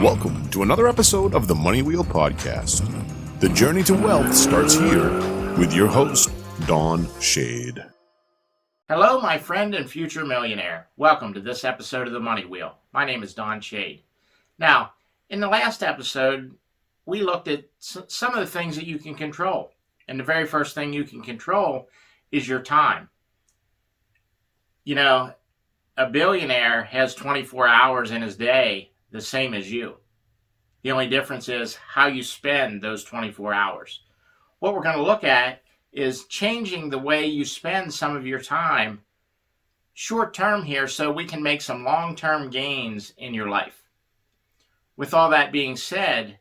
Welcome to another episode of the Money Wheel Podcast. The journey to wealth starts here with your host, Don Shade. Hello, my friend and future millionaire. Welcome to this episode of the Money Wheel. My name is Don Shade. Now, in the last episode, we looked at some of the things that you can control. And the very first thing you can control is your time. You know, a billionaire has 24 hours in his day, the same as you. The only difference is how you spend those 24 hours. What we're going to look at is changing the way you spend some of your time short term here so we can make some long-term gains in your life. With all that being said,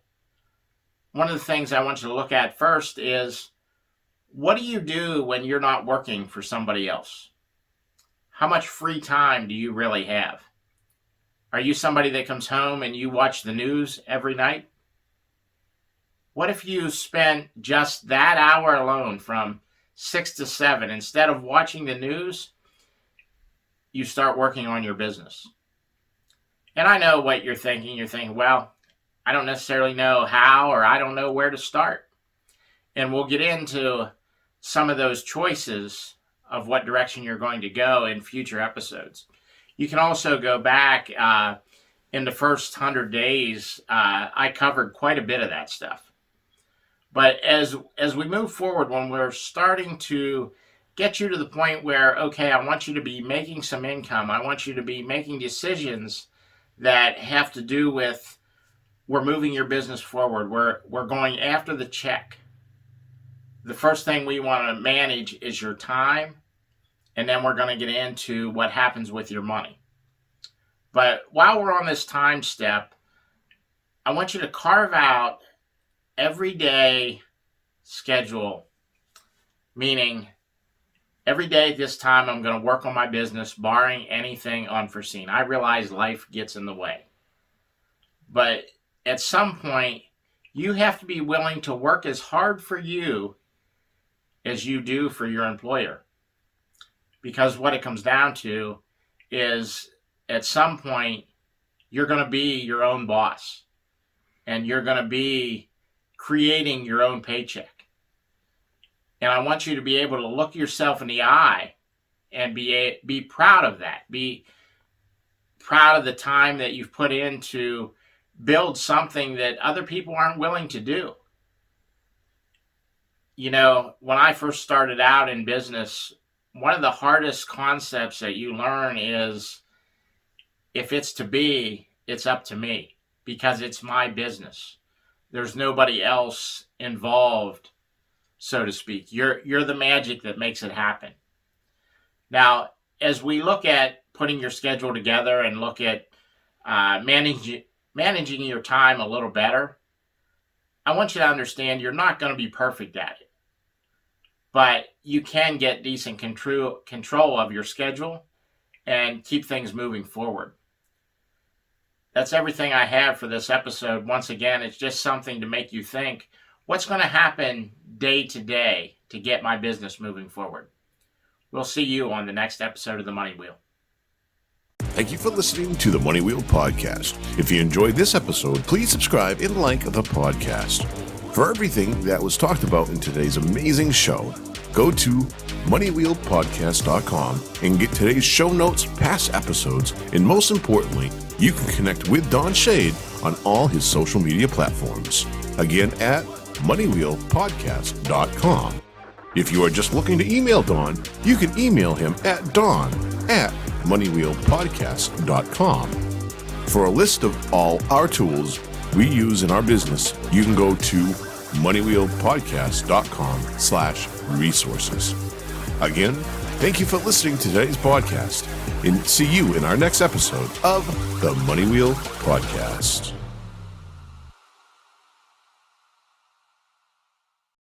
one of the things I want you to look at first is, what do you do when you're not working for somebody else? How much free time do you really have? Are you somebody that comes home and you watch the news every night? What if you spent just that hour alone from 6 to 7, instead of watching the news, you start working on your business? And I know what you're thinking. You're thinking, well, I don't necessarily know how, or I don't know where to start. And we'll get into some of those choices of what direction you're going to go in future episodes. You can also go back in the first 100 days. I covered quite a bit of that stuff. But as we move forward, when we're starting to get you to the point where, okay, I want you to be making some income. I want you to be making decisions that have to do with, we're moving your business forward. We're going after the check. The first thing we want to manage is your time. And then we're going to get into what happens with your money. But while we're on this time step, I want you to carve out everyday schedule. Meaning, every day at this time, I'm going to work on my business, barring anything unforeseen. I realize life gets in the way. But at some point, you have to be willing to work as hard for you as you do for your employer. Because what it comes down to is, at some point, you're going to be your own boss. And you're going to be creating your own paycheck. And I want you to be able to look yourself in the eye and be proud of that. Be proud of the time that you've put in to build something that other people aren't willing to do. You know, when I first started out in business, one of the hardest concepts that you learn is, if it's to be, it's up to me, because it's my business. There's nobody else involved, so to speak. You're the magic that makes it happen. Now, as we look at putting your schedule together and look at managing your time a little better, I want you to understand you're not going to be perfect at it. But you can get decent control of your schedule and keep things moving forward. That's everything I have for this episode. Once again, it's just something to make you think, what's going to happen day to day to get my business moving forward? We'll see you on the next episode of The Money Wheel. Thank you for listening to the Money Wheel Podcast. If you enjoyed this episode, please subscribe and like the podcast. For everything that was talked about in today's amazing show, go to moneywheelpodcast.com and get today's show notes, past episodes, and most importantly, you can connect with Don Shade on all his social media platforms. Again, at moneywheelpodcast.com. If you are just looking to email Don, you can email him at don@moneywheelpodcast.com. For a list of all our tools we use in our business, you can go to moneywheelpodcast.com/resources. Again, thank you for listening to today's podcast, and see you in our next episode of the Money Wheel Podcast.